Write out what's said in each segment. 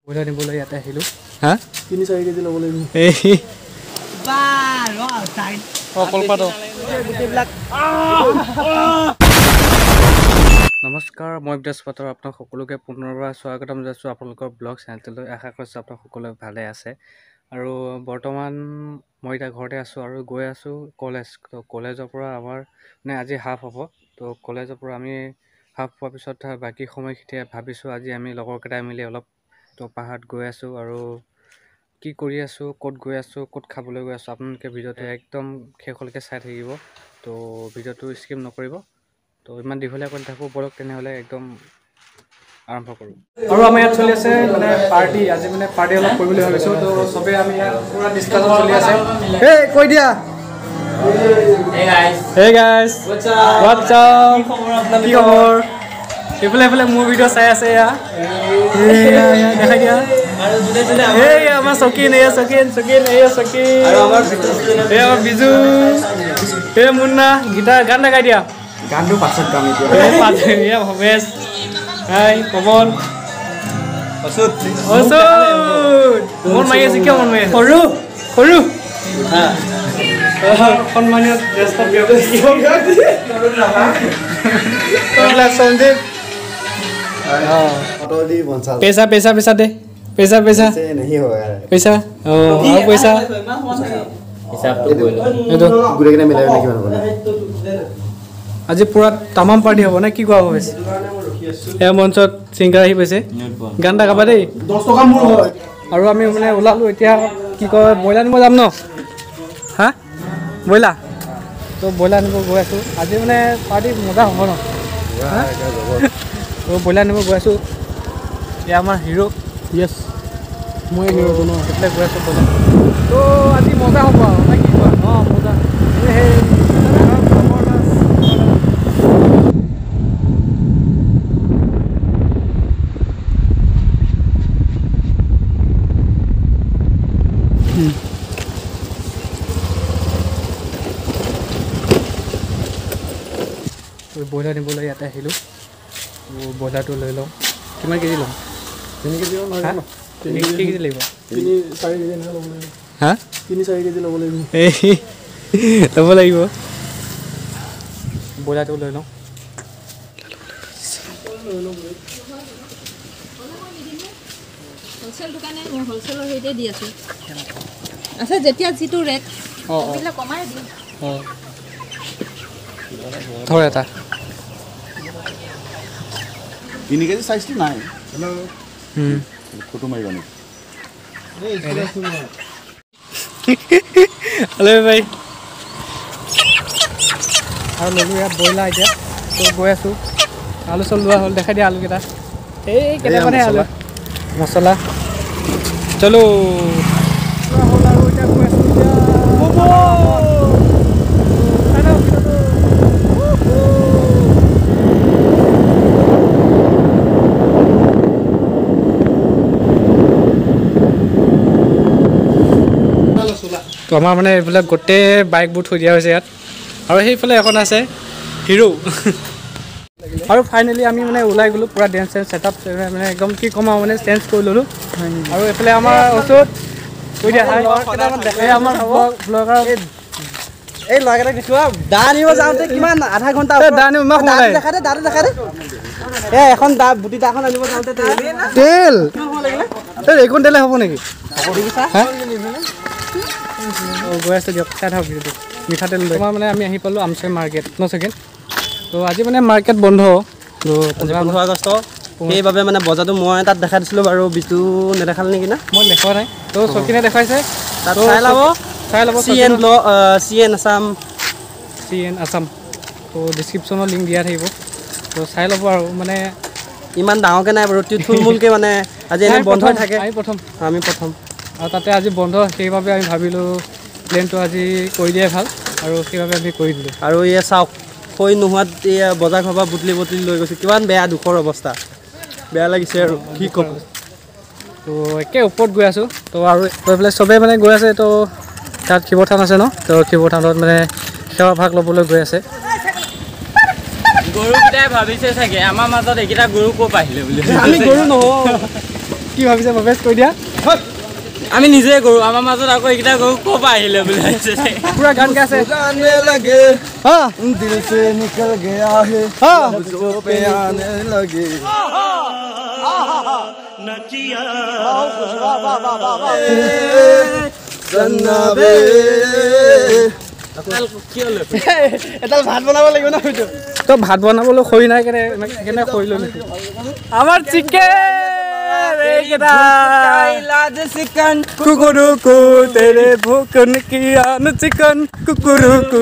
বইলা নিবলৈ ইয়াতে আহিলোঁ হা 3-4 কেজি ল'ব লাগিব নমস্কাৰ মই বৃহস্পতিবাৰ আপোনাক সকলোকে পুনৰবাৰ স্বাগতম জনাইছোঁ আপোনালোকৰ ব্লগ চেনেলটোলৈ আশা কৰিছোঁ আপোনাক সকলোৱে ভালে আছে আৰু বৰ্তমান মই এতিয়া ঘৰতে আছোঁ আৰু গৈ আছোঁ কলেজৰ পৰা আমাৰ মানে আজি হাফ হ'ব তো কলেজৰ পৰা আমি হাফ পোৱাৰ পিছত বাকী সময়খিনি ভাবিছোঁ আজি আমি লগৰকেইটাই মিলি অলপ তো পাহাৰত গৈ আছোঁ আৰু কি কৰি আছোঁ ক'ত গৈ আছোঁ ক'ত খাবলৈ গৈ আছোঁ আপোনালোকে ভিডিঅ'টো একদম শেষলৈকে চাই থাকিব তো ভিডিঅ'টো স্কিপ নকৰিব তো ইমান দীঘলীয়া কৰি থাকোঁ বলক তেনেহ'লে একদম আৰম্ভ কৰোঁ আৰু আমাৰ ইয়াত চলি আছে মানে পাৰ্টি আজি মানে পাৰ্টি অলপ কৰিবলৈ ভাবিছোঁ তো চবেই আমি ইয়াত পুৰা ডিছকাশ্যন চলি আছে এই কৈ দিয়া Hey guys, what's up? কি খবৰ? এইফালে মোৰ ভিডিঅ' চাই আছে ইয়া দেখাই দিয়া এই আমাৰ চকিন আৰু আমাৰ বিজু এই মুন্না গীটাৰ গান লগাই দিয়া গানটো পাছত গাম এতিয়া ভৱেশ হাই পৱন অসুত মন মাৰি আছে কিয় মন মাৰি আছে সৰু সন্মানীয় জ্যেষ্ঠ ব্যক্তি সঞ্জীৱ पैसा दे पैसा नहीं होगा पैसा और पैसा हिसाब तो बोल तो गुरे के मिलावे ना किमान बोले आज पूरा तमाम पार्टी হ'ব না কি কোৱা হ'ব এ মঞ্চত সিঙ্গাৰ আহি পাইছে গান এটা গাবা দেই 10 টকা মোৰ হয় আৰু আমি মানে ওলালো এতিয়া কি কয় বইলা নিব যাম ন হা বইলা তো বইলা নিব গৈ আছো আজি মানে পাৰ্টি মজা হ'ব ন তো বইলা নিব গৈ আছো এ আমাৰ হিৰো ইয়েস মই হিৰো বনো એટલે গৈ আছো বইলা তো আজি মজা হ'ব আৰু না কি কোৱা মজা হে বইলা নিবলৈ ইয়াতে আহিলোঁ বইলাৰটো লৈ লওঁ কিমান কেজি ল'ম 3 কেজি কেজি লাগিব 3-4 কেজি ল'ব লাগিব হা 3-4 কেজি ল'ব লাগিব ল'ব লাগিব বইলাৰটো লৈ লওঁ হোলসেল দোকানে মই হোলসেলৰ হেৰিতে দি আছোঁ আছে যেতিয়া যিটো ৰেট এইবিলাক কমাই দিম ধৰ এটা 3 কেজি সাইজটো নাই ফটো মাৰিবা নেকি হেল্ল' ভাই আৰু ল'লোঁ ইয়াত বইলাৰ এতিয়া তো গৈ আছোঁ আলু চালু লোৱা হ'ল দেখাই দিয়া আলুকেইটা এই কেইটামানহে আলু মছলা চলো হ'ল আৰু এতিয়া গৈ আছোঁ তো আমাৰ মানে এইবিলাক গোটেই বাইকবোৰ থৈ দিয়া হৈছে ইয়াত আৰু সেইফালে এখন আছে হিৰো আৰু ফাইনেলি আমি মানে ওলাই গ'লোঁ পূৰা ডেন্স ছেটআপ মানে একদম কি ক'ম আৰু মানে চেঞ্জ কৰি ল'লোঁ আৰু এইফালে আমাৰ ওচৰত কৈ দিয়া এই আমাৰ ব্লগাৰ এই ল'ৰাকেইটাক দেখিব দা আনিব যাওঁতে কিমান আধা ঘণ্টা দা আনিব দেখা দে এই এখন দা বুটি দাখন আনিব যাওঁতে তেল এইখন তেলে হ'ব নেকি গৈ আছোঁ দিয়ক চাই থাকক ভিডিঅ'টো মিঠাতেল লৈ মানে আমি আহি পালোঁ আমচাই মাৰ্কেট ন ছেকেণ্ড তো আজি মানে মাৰ্কেট বন্ধ তো 15 আগষ্ট সেইবাবে মানে বজাৰটো মই তাত দেখাই দিছিলোঁ বাৰু বিজু নেদেখালে নেকি না মই দেখুৱা নাই তো চকিনে দেখাইছে তাত চাই ল'ব CN আছাম তো ডিছক্ৰিপশ্যনত লিংক দিয়া থাকিব তো চাই ল'ব আৰু মানে ইমান ডাঙৰকৈ নাই বাৰু থুলমূলকৈ মানে আজি এনে বন্ধ থাকে আমি প্ৰথম আৰু তাতে আজি বন্ধ সেইবাবে আমি ভাবিলোঁ প্লেনটো আজি কৰি দিয়াই ভাল আৰু সেইবাবে আমি কৰি দিলোঁ আৰু এয়া চাওক হৈ নোহোৱাত এয়া বজাৰ ঘৰৰ পৰা বুটলি লৈ গৈছে কিমান বেয়া দুখৰ অৱস্থা বেয়া লাগিছে আৰু কি ক'ম তো একে ওপৰত গৈ আছোঁ তো আৰু গৈ পেলাই চবেই মানে গৈ আছে তো তাত শিৱথান আছে ন তো শিৱথানত মানে সেৱা ভাগ ল'বলৈ গৈ আছে গৰুকেইটাই ভাবিছে চাগে আমাৰ মাজত এইকেইটা গৰু ক'ৰ পৰা আহিলে বুলি আমি গৰু নহয় কি ভাবিছে ভৱেশ কৈ দিয়া আমি নিজে কৰো আমাৰ মাজত আকৌ এইকেইটা কৰো ক'ৰ আহিলে বুলি পুৰা গান গাইছে गाने लगे दिल से निकल गया है मुझको पे आने लगे सन्नाबे এডাল ভাত বনাব লাগিব না হয়তো তো ভাত বনাবলৈ খৰি নাই কেনে খৰি লৈ আমাৰ চিকেন এইকেইটা चिकन কুকুৰুকু তেৰে ভোকন কিয়া ন চিকেন কুকুৰুকু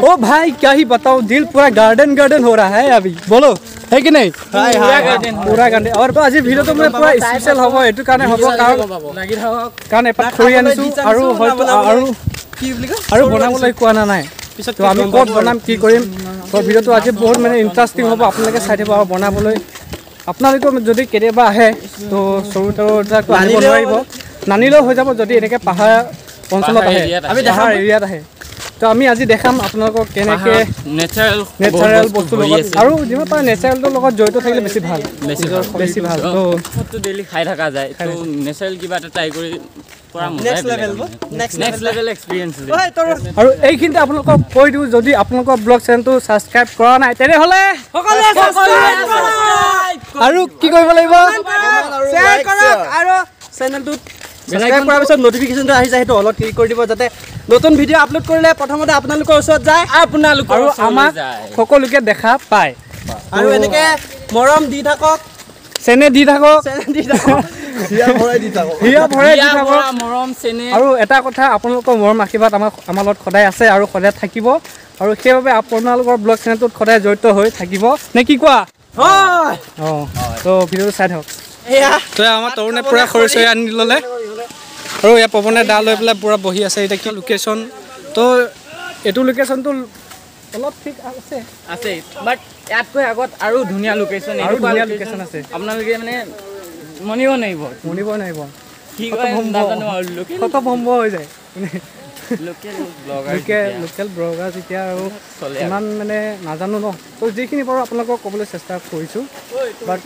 ओ भाई क्या ही बताओ दिल पूरा गार्डन गार्डन हो रहा है अभी बोलो है कि नहीं पूरा गार्डन और आज वीडियो तो मैं पूरा स्पेशल हबो एटु काने हबो कारण एपात खरि आनिसु आरो হয়তো आरो কি বুলি কয় आरो बनाবলৈ কোৱা না নাই তো আমি ক'ত বনাম কি কৰিম তো ভিডিওটো আজি বহুত মানে ইন্টাৰেষ্টিং হ'ব আপোনালোকে চাই থাকিব আৰু বনাবলৈ আপোনালোকে যদি কেতিয়াবা আহে তো সৰুটাকো আনিব নোৱাৰিব নানিলেও হৈ যাব যদি এনেকৈ পাহাৰ অঞ্চলত আহে আমি পাহাৰ এৰিয়াত আহে তো আমি আজি দেখাম আপোনালোকক কেনেকৈ নেচাৰেল বস্তু লগত আৰু যিমান পাৰে নেচাৰেলটোৰ লগত জড়িত থাকিলে বেছি ভাল বেছি ভাল তো ডেইলি খাই থকা যায় তো নেচাৰেল কিবা এটা ট্ৰাই কৰি পৰা নেক্সট লেভেল এক্সপেৰিয়েন্স আৰু এইখিনিতে আপোনালোকক কৈ দিওঁ যদি আপোনালোকৰ ব্লগ চেনেলটো ছাবস্ক্ৰাইব কৰা নাই তেনেহ'লে আৰু কি কৰিব লাগিব শ্বেয়াৰ কৰক আৰু চেনেলটো সাবস্ক্ৰাইব কৰাৰ পিছত নটিফিকেশনটো আহি যায় হেতু অলপ ক্লিক কৰি দিব যাতে নতুন ভিডিও আপলোড কৰিলে প্ৰথমতে আপোনালোকৰ ওচৰত যায় আপোনালোকৰ আৰু আমাক সকলোকে দেখা পায় আৰু এনেকে মৰম দি থাকক চেনে দি থাকক হিয়া ভৰাই দি থাকক মৰম চেনে আৰু এটা কথা আপোনালোকৰ মৰম আশীৰ্বাদ আমাৰ লগত সদায় আছে আৰু সদায় থাকিব আৰু সেইবাবে আপোনালোকৰ ব্লগ চেনেলটোত সদায় জড়িত হৈ থাকিব নে কি কোৱা হয় তো ভিডিঅ'টো চাই থাকক এয়া তো আমাৰ তৰুণে পুৰা খৰি চৰি আনি ল'লে আৰু ইয়াৰ পৱনে দা লৈ পেলাই পুৰা বহি আছে এতিয়া কি লোকেশ্যন তো এইটো লোকেশ্যনটো অলপ ঠিক আছে বাট ইয়াতকৈ আগত আৰু ধুনীয়া লোকেশ্যন আৰু ধুনীয়া লোকেশ্যন আছে আপোনালোকে মানে মনিব নোৱাৰিব কি কয় নাজানো আৰু খতম হৈ যায় লোকেল লোকেল ব্লগাৰ যেতিয়া আৰু ইমান মানে নাজানো ন তো যিখিনি পাৰোঁ আপোনালোকক ক'বলৈ চেষ্টা কৰিছোঁ বাট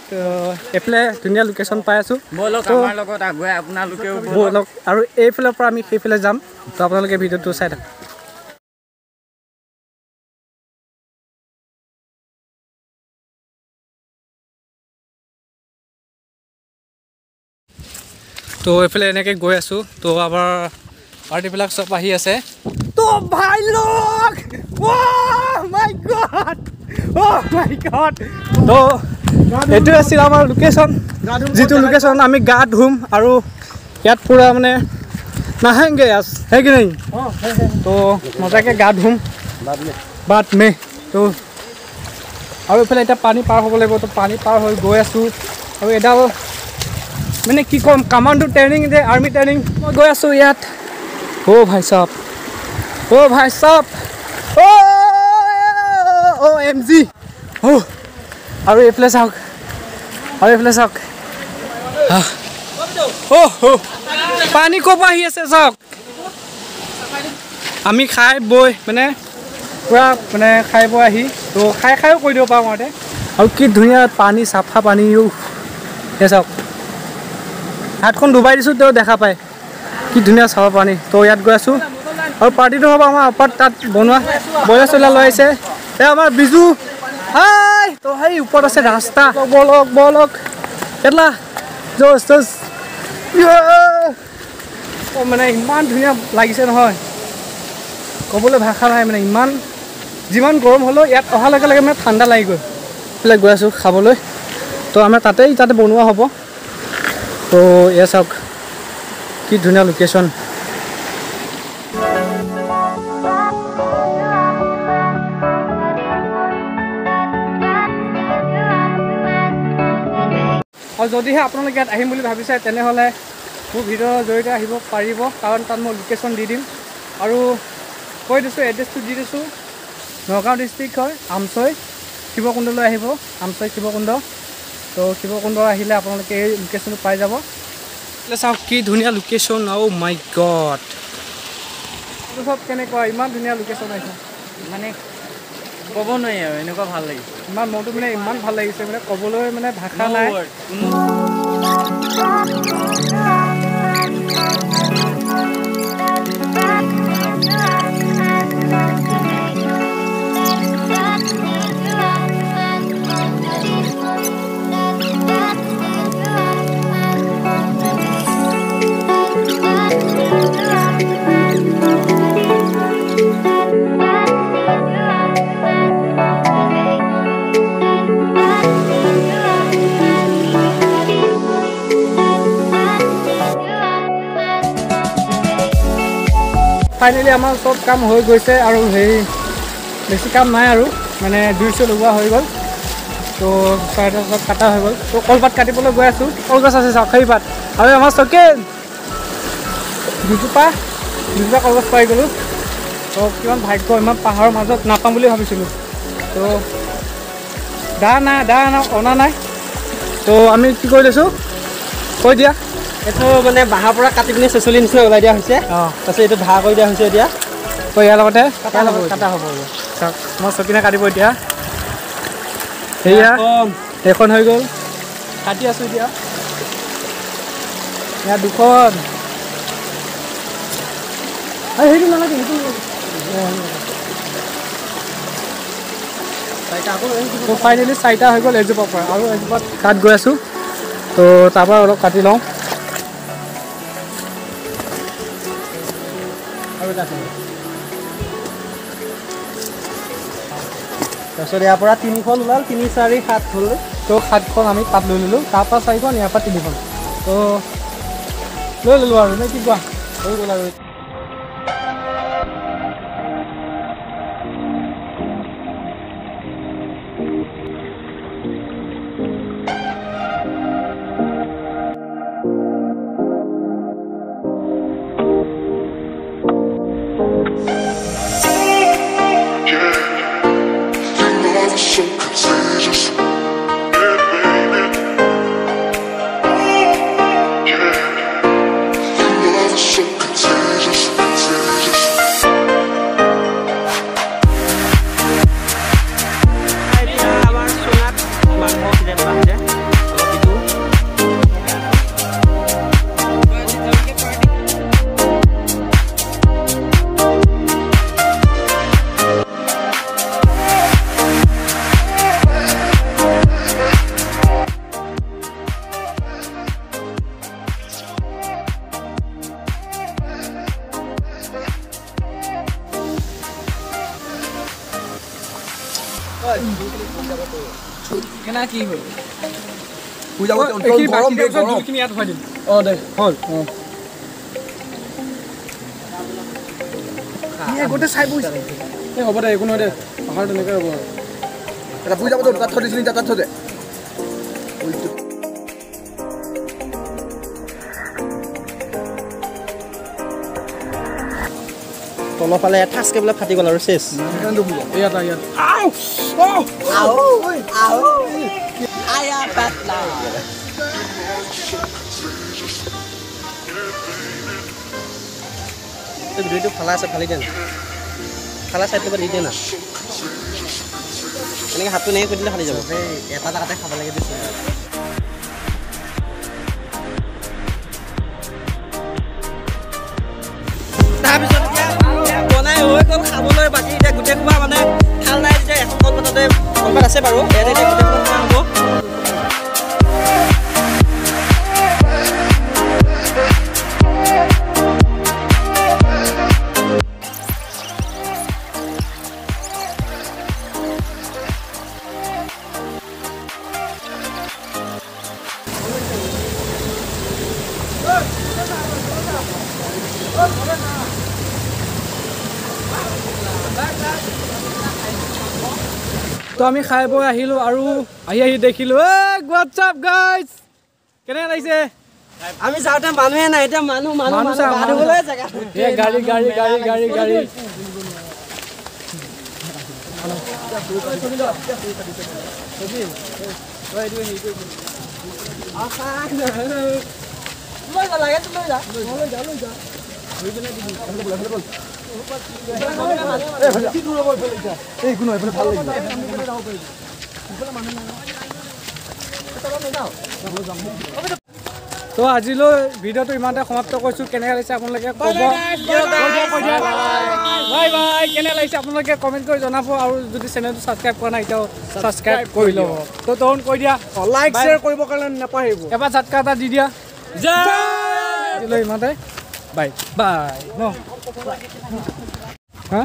এইফালে ধুনীয়া লোকেশ্যন পাই আছোঁ ব'লক আমাৰ লগত আগুৱাই আপোনালোকেও ব'লক আৰু এইফালৰ পৰা আমি সেইফালে যাম তো আপোনালোকে ভিডিঅ'টো চাই থাকক তো এইফালে এনেকৈ গৈ আছোঁ তো আমাৰ পাৰ্টিবিলাক চব আহি আছে তো ভাই লোক মাই গড তো এইটো আছিল আমাৰ লোকেশ্যন যিটো লোকেশ্যন আমি গা ধুম আৰু ইয়াত পুৰা মানে নাহেংগে হে কি নাই তো মজাকৈ গা ধুম বাট মে তো আৰু এইফালে এতিয়া পানী পাৰ হ'ব লাগিব তো পানী পাৰ হৈ গৈ আছোঁ আৰু এডাল মানে কি ক'ম কামাণ্ডো ট্ৰেইনিং যে আৰ্মি ট্ৰেইনিং মই গৈ আছোঁ ইয়াত ভাই চাপ এম জি আৰু এইফালে চাওক পানী ক'ৰ পৰা আহি আছে চাওক আমি খাই বৈ মানে পূৰা মানে খাই বৈ আহি তো খাইও কৈ দিব পাৰোঁ মতে আৰু কি ধুনীয়া পানী চাফা পানী সেই চাওক হাতখন ডুবাই দিছোঁ তেওঁ দেখা পায় কি ধুনীয়া চাফা পানী তো ইয়াত গৈ আছোঁ আৰু পাৰ্টিটো হ'ব আমাৰ ওপৰত তাত বনোৱা বইলাৰ চইলাৰ লৈ আহিছে এই আমাৰ বিজু হাই তো সেই ওপৰত আছে ৰাস্তা বলক কেটলা জোচ মানে ইমান ধুনীয়া লাগিছে নহয় ক'বলৈ ভাষা নাই মানে ইমান যিমান গৰম হ'লেও ইয়াত অহাৰ লগে লগে মানে ঠাণ্ডা লাগি গৈ এইবিলাক গৈ আছোঁ খাবলৈ তো আমাৰ তাতে বনোৱা হ'ব তো এয়া চাওক কি ধুনীয়া লোকেশ্যন আৰু যদিহে আপোনালোকে ইয়াত আহিম বুলি ভাবিছে তেনেহ'লে মোৰ ভিডিঅ'ৰ জৰিয়তে আহিব পাৰিব কাৰণ তাত মই লোকেশ্যন দি দিম আৰু কৈ দিছোঁ এড্ৰেছটো দি দিছোঁ নগাঁও ডিষ্ট্ৰিক্ট হয় আমচৈ শিৱকুণ্ডলৈ আহিব আমচৈ শিৱকুণ্ড তো শিৱকুণ্ড আহিলে আপোনালোকে এই লোকেশ্যনটো পাই যাব চাওক কি ধুনীয়া লোকেশ্যন অ' মাই গড চব কেনেকুৱা ইমান ধুনীয়া লোকেশ্যন আহিছে মানে ক'ব নোৱাৰি আৰু এনেকুৱা ভাল লাগিছে ইমান মনটো মানে ইমান ভাল লাগিছে মানে ক'বলৈ মানে ভাষা নাই ফাইনেলি আমাৰ চব কাম হৈ গৈছে আৰু হেৰি বেছি কাম নাই আৰু মানে জুই চুই লগোৱা হৈ গ'ল তো চৰাইটো চব কাটা হৈ গ'ল তো কলপাত কাটিবলৈ গৈ আছোঁ কলগছ আছে চাওক খৰি পাত আৰু আমাৰ চকে দুজোপা কলগছ পাই গ'লোঁ তো কিমান ভাগ্য ইমান পাহাৰৰ মাজত নাপাম বুলি ভাবিছিলোঁ তো দা অনা নাই তো আমি কি কৰি লৈছোঁ কৈ দিয়া এইটো মানে বাঁহৰ পৰা কাটি পিনি চেচলি নিচিনা ওলাই দিয়া হৈছে তাৰপিছত এইটো ঢা কৰি দিয়া হৈছে এতিয়া তো ইয়াৰ লগতে কাটা হ'ব চাওক মই চকিনে কাটিব এতিয়া সেয়া এখন হৈ গ'ল কাটি আছোঁ এতিয়া ইয়াত দুখন সেইটো নালাগে সেইটো ফাইনেলি 4টা হৈ গ'ল এজোপাৰ পৰা আৰু এজোপাত কাট গৈ আছোঁ তো তাৰপৰা অলপ কাটি লওঁ তাৰপিছত ইয়াৰ পৰা 3খন ওলাল 3, 4, 7 হ'ল তো 7খন আমি পাত লৈ ল'লোঁ তাৰপৰা 4খন ইয়াৰ পৰা 3খন তো লৈ ল'লোঁ আৰু নে কি কোৱা হৈ গ'ল আৰু কেনা কি হ'ল পূজা গৰম জুইখিনি ইয়াত ভৰাই দিম দে হ'ল গোটেই চাই বহিছে হ'ব দে একো নহয় দে পাহাৰ তেনেকৈ হ'ব এটা পূজা বতৰ তাত থৈ দিছিলি তাত থৈ দে তলৰ ফালে ঠাচকৈ বোলে ফাটি গ'ল আৰু চেচ ইয়াত ভিডিঅ'টো ফালা আছে ফালি দে না ফালা চাইডটোৰ পৰা দি দে না এনেকৈ হাতটো এনেকৈ কৰি দিলে ফালি যাব সেই এটা জেগাতে খাব লাগে দিছে তাৰপিছত এতিয়া বনাই হৈ গ'ল খাবলৈ বাকী এতিয়া গোটেই খোৱা মানে খাল নাই যেতিয়া এখন কলপাততে কলপাত আছে বাৰু ইয়াতে এতিয়া গোটেই খোৱা হ'ব তো আমি খাই বৈ আহিলোঁ আৰু আহি দেখিলোঁ হোৱাটছআপ গাইজ কেনেকৈ লাগিছে আমি যাওঁতে মানুহে নাই এতিয়া মানুহ গাড়ী তো আজিলৈ ভিডিঅ'টো ইমানতে সমাপ্ত কৰিছোঁ কেনেকৈ লাগিছে আপোনালোকে ক'ব বাই বাই কেনে লাগিছে আপোনালোকে কমেণ্ট কৰি জনাব আৰু যদি চেনেলটো ছাবস্ক্ৰাইব কৰা নাই এতিয়াও ছাবস্ক্ৰাইব কৰি ল'ব তো তখন কৈ দিয়া লাইক শ্বেয়াৰ কৰিবৰ কাৰণে নাপাহৰিব এবাৰ ঝাটকা এটা দি দিয়া আজিলৈ ইমানতে বাই বাই ন হা